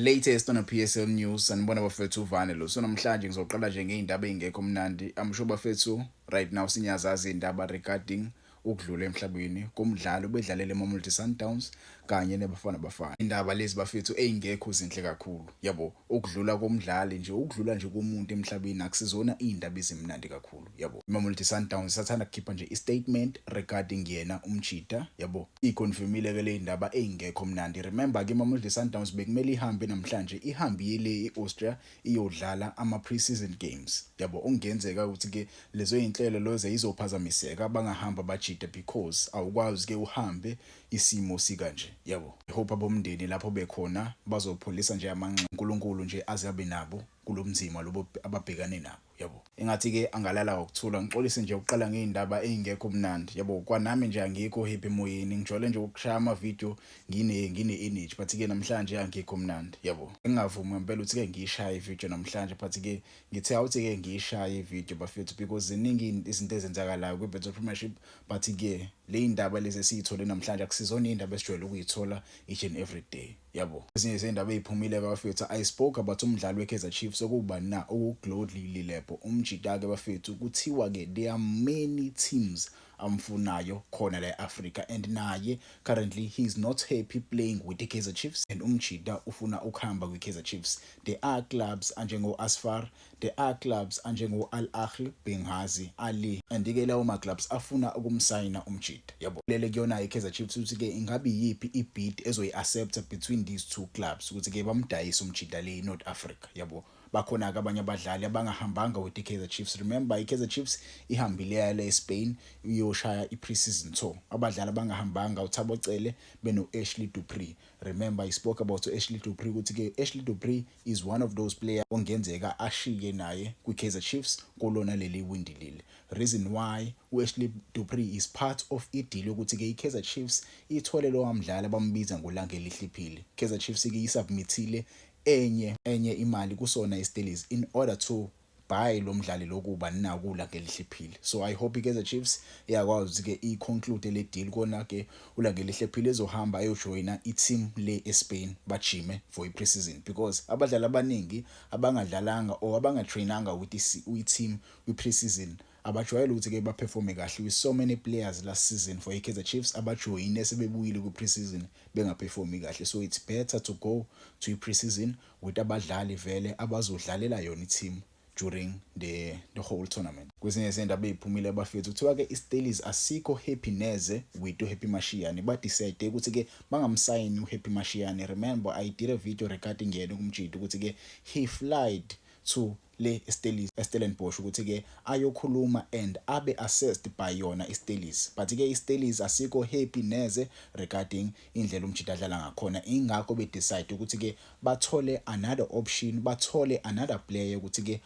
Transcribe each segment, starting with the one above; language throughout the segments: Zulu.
Latest on a PSL news sanibona bafethu uvane lo. So namhlanje ngizoqala nje ngeindaba ezingekho mnandi. I'm sure bafethu right now sinyazazi indaba regarding ukudlula emhlabeni komdlalo bedlalele eMamelodi Sundowns kanye neBafana Bafana. Indaba lezi bafethu ezingekho zinhle kakhulu. Yabo, ukudlula komdlali nje, ukudlula nje komuntu emhlabeni akusizona indaba ezimnandi kakhulu. Yabo, iMamelodi Sundowns sathanda ukukhipha nje istatement regarding yena umchita. Yabo, iconfirmile ke le indaba ezingekho mnandi. Remember ke iMamelodi Sundowns bekumele ihambe namhlanje, ihambile eAustria iyodlala ama pre-season games. Yabo, ongenzeka ukuthi ke lezo zinhlelo loze izophazamiseka abangahamba bajida because awukwazi ke uhambe isimo sikanje. Yabo, I hope abomndeni lapho bekhona bazopholisa nje amanqe uNkulunkulu nje azabe nabo kulomzima lobo ababhekane nabo. Yabo, engathi ke angalala ngokuthula ngixolise nje ukuqala ngeindaba ezingekho mnandi. Yabo, kwanami nje angikho happy emoyeni, ngijole nje ukushaya ama video ngine energy but ke namhlanje angikho mnandi. Yabo, ngingavumi ngempela ukuthi ke ngiyishaye ivideo namhlanje but ke ngithe awuthi ke ngiyishaye ivideo bafethu because ziningi izinto ezenzakalayo kwiBetway Premiership but ke le indaba lezi siyithole namhlanje akusizona indaba esijwayele ukuyithola each and every day. Yabo, ezinye izindaba eziphumile bafethu I spoke about umdlalo weKaizer Chiefs okuba na ukuglodlile lapho umjita ke bafethu kuthiwa ke there are many teams amfunayo khona la eAfrica and naye currently he's not happy playing with the Kaizer Chiefs and umjita ufuna ukuhamba kwiKaizer Chiefs. There are clubs anjengo Asfar, there are clubs anjengo Al Ahly Benghazi Ali and ke lawo ma clubs afuna ukumsayina umjita. Yabo, lele kuyona iKaizer Chiefs ukuthi ke ingabe yipi ibid ezoyiaccept between these two clubs ukuthi ke bamdayisa umjita le eNorth Africa. Yabo, bakhona ke abanye abadlali abangahambanga with iKaizer Chiefs. Remember iKaizer Chiefs ihambile yale eSpain iyoshaya iPre-season tour. Abadlali abangahambanga uThabo Cele beno Ashley Dupree. Remember I spoke about Ashley Dupree ukuthi ke Ashley Dupree is one of those players ongenzeka ashiye naye kwiKaizer Chiefs kolona leli windi leli. Reason why Ashley Dupree is part of ideal ukuthi ke iKaizer Chiefs ithole lo amdlali abambiza ngolanga elihliphile. Kaizer Chiefs ke isubmitile enye imali kusona iSteelers in order to buy lo mdlali lokuba nakula ngelihliphile. So I hope iKaizer Chiefs iyakwazi ke iconclude le deal kona ke ulangelihle ezohamba ayojoina iteam le eSpain bajime for iPre-season because abadlali abaningi abangadlalanga or abangatrainanga with iTeam kwiPre-season abajwayele ukuthi ke baperforme kahle with so many players last season for iKaizer Chiefs abajoyine sebebuyile kwiPre-season bengaperformi kahle. So it's better to go to iPre-season with abadlali vele abazodlalela yona iteam during the whole tournament. Kwezinye izindaba eziphumile bafethu kuthiwa ke iSteelers asikho happy neze with uHappy Mashiane ba decide ukuthi ke bangamsayini uHappy Mashiane. Remember I did a video regarding yena kumjito ukuthi ke he flied to le Stellenbosch ukuthi ke ayokhuluma and abe assessed by yona iSteelers but ke iSteelers asikho happy neze regarding indlela umjita adlala ngakhona. Ingakho be decide ukuthi ke bathole another option, bathole another player ukuthi ke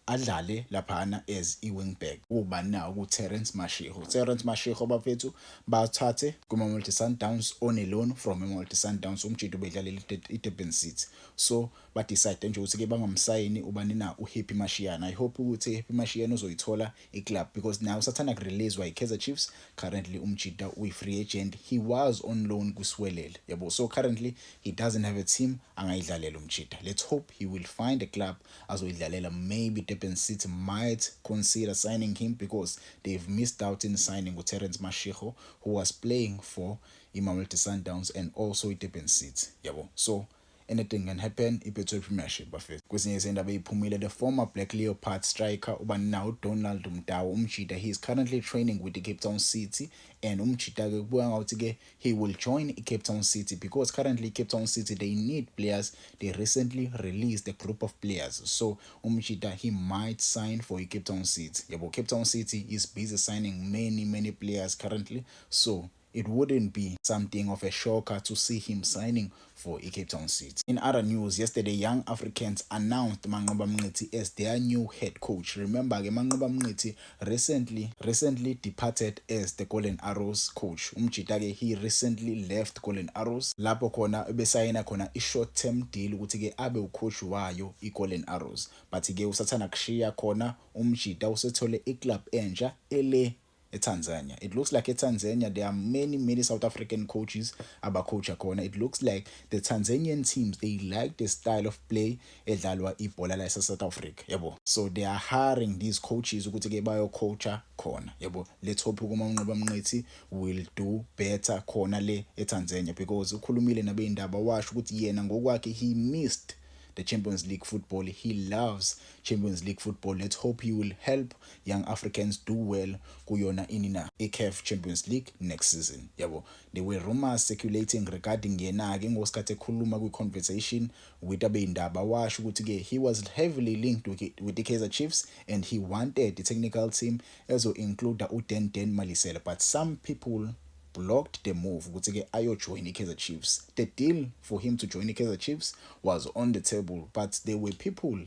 adlale laphana as i-wingback kuba na uTerence Mashiho. Terence Mashiho bafethu bathathe kuMamelodi Sundowns on a loan from iMamelodi Sundowns umjito bedlalela iDurban City. So ba decide nje ukuthi ke bangamsayini ubani na uHappy Mashiane. I hope ukuthi uHappy Mashiane uzoyithola iclub because now sathana kurelease wa iKaizer Chiefs. Currently umjita uyi-free agent, he was on loan kuSwelele. Yabo, so currently he doesn't have a team angayidlalela umjita. Let's hope he will find a club azoyidlalela. Maybe Durban City might consider signing him because they've missed out in signing with Terence Mashiho who was playing for iMamelodi Sundowns and also Durban City. Yabo, so anything can happen iBetway Premiership bafethu. Kwezinye izindaba eziphumile the former Black Leopard striker ubani now Donald Mdawu umjita he is currently training with the Cape Town City and umjita ke kubuya ngathi ke he will join Cape Town City because currently Cape Town City they need players. They recently released a group of players, so umjita he might sign for Cape Town City. Yabo, Cape Town City is busy signing many players currently, so it wouldn't be something of a shocker to see him signing for Cape Town City. In other news, yesterday Young Africans announced Manqoba Mngqithi as their new head coach. Remember ke Manqoba Mngqithi recently departed as the Golden Arrows coach. Umjita ke he recently left Golden Arrows lapho khona ebesayina khona i-short term deal ukuthi ke abe ucoach wayo iGolden Arrows but ke usathana kushiya khona umjita usethole iclub entsha ele eTanzania. It looks like eTanzania there are many South African coaches abacoacha khona. It looks like the Tanzanian teams, they like the style of play edlalwa ibhola la South Africa, yabo. So they are hiring these coaches ukuthi ke bayo coacha khona, yabo. Let's hope uManqoba Mnqithi will do better khona le eTanzania, because ukhulumile nabeyindaba washo ukuthi yena ngokwakhe he missed the Champions League football. He loves Champions League football. Let's hope he will help young Africans do well kuyona inina CAF Champions League next season. Yabo. There were rumors circulating regarding yena ke ngosikhathi ekhuluma kwi-conversation with abeyindaba washo ukuthi ke he was heavily linked with the Kaizer Chiefs and he wanted the technical team ezo include uDen Malisela, but some people blocked the move ukuthi ke ayojoin iKaizer Chiefs. The deal for him to join iKaizer Chiefs was on the table, but there were people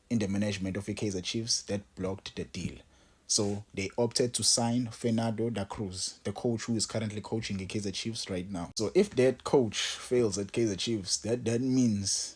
in the management of iKaizer Chiefs that blocked the deal. So they opted to sign Fernando da Cruz, the coach who is currently coaching the Kaizer Chiefs right now. So if that coach fails at Kaizer Chiefs, that means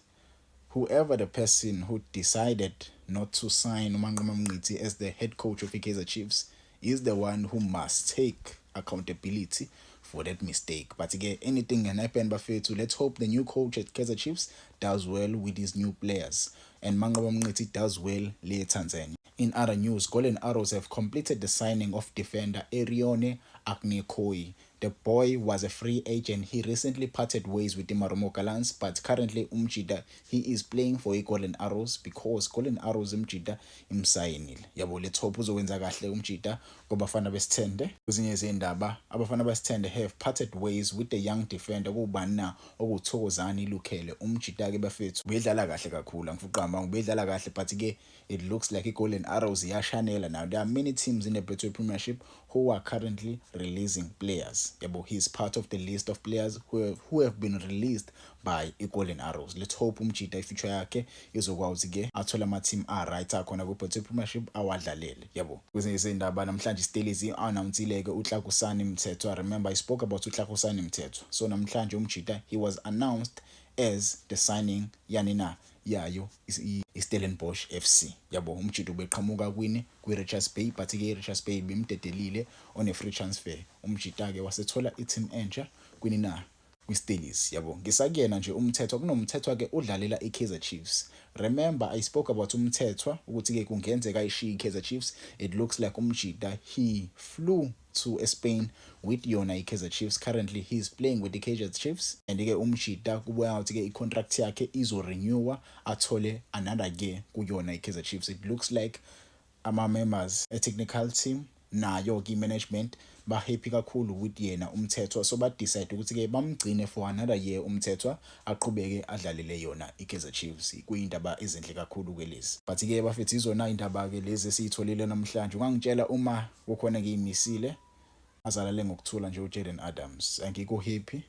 whoever the person who decided not to sign uManqoba Mnqithi as the head coach of the Kaizer Chiefs is the one who must take accountability for that mistake. But again, anything can happen, bafethu. Let's hope the new coach at Kaizer Chiefs does well with his new players and Manqoba Mnqithi does well le Tanzania. In other news, Golden Arrows have completed the signing of defender Erione Agnekoyi. The boy was a free agent. He recently parted ways with the Marumo Gallants, but currently Umjida, he is playing for Golden Arrows because Golden Arrows Umjida imsayinile. Yabo, let's hope uzowenza kahle Umjida kubafana besithende. Kwezinye izindaba, abafana besithende have parted ways with the young defender kubana okuthokozani Lukhele. Umjida ke bafethu ubedlala kahle kakhulu. Angifuqamba ubedlala kahle, but ke it looks like Golden Arrows yashanela now. There are many teams in the Betway Premiership who are currently releasing players. Yabo, he's part of the list of players who have been released by Golden Arrows. Let's hope Umjida future yakhe izokwazi ke athola ama team right akhona ku Betway Premiership awadlalele. Yabo, kwezinye izindaba namhlanje Stelezi announcile ke uTlakusani Mthethwa. Remember I spoke about uTlakusani Mthethwa. So namhlanje Umjida he was announced as the signing yanina yayo iStellenbosch FC. Yabo, Umjida ubeqhamuka kwini kwiRichards Bay, but ke iRichards Bay bimdedelile on a free transfer. Umjida ke wasethola i-team entsha kwinina kwiStelezi. Yabo, ngisakuyena nje uMthethwa kunomthethwa ke udlalela iKaizer Chiefs. Remember I spoke about uMthethwa ukuthi ke kungenzeka ishiye iKaizer Chiefs. It looks like Umjida he flew to Spain with yona iKaizer Chiefs. Currently he is playing with the Kaizer Chiefs and ke Umjida kubuya ukuthi ke icontract yakhe izorenewa athole another year kuyona iKaizer Chiefs. It looks like ama members a technical team nayo ke management ba happy kakhulu with yena uMthethwa, so ba decide ukuthi ke bamgcine for another year uMthethwa aqhubeke adlalele yona iKaizer Chiefs. Kuyindaba ezinhle kakhulu ke lezi, but ke bafethi izona indaba ke lezi esitholile namhlanje. Ungangitshela uma kukhona ke imisile azalale ngokuthula nje uJaden Adams. Angikho happy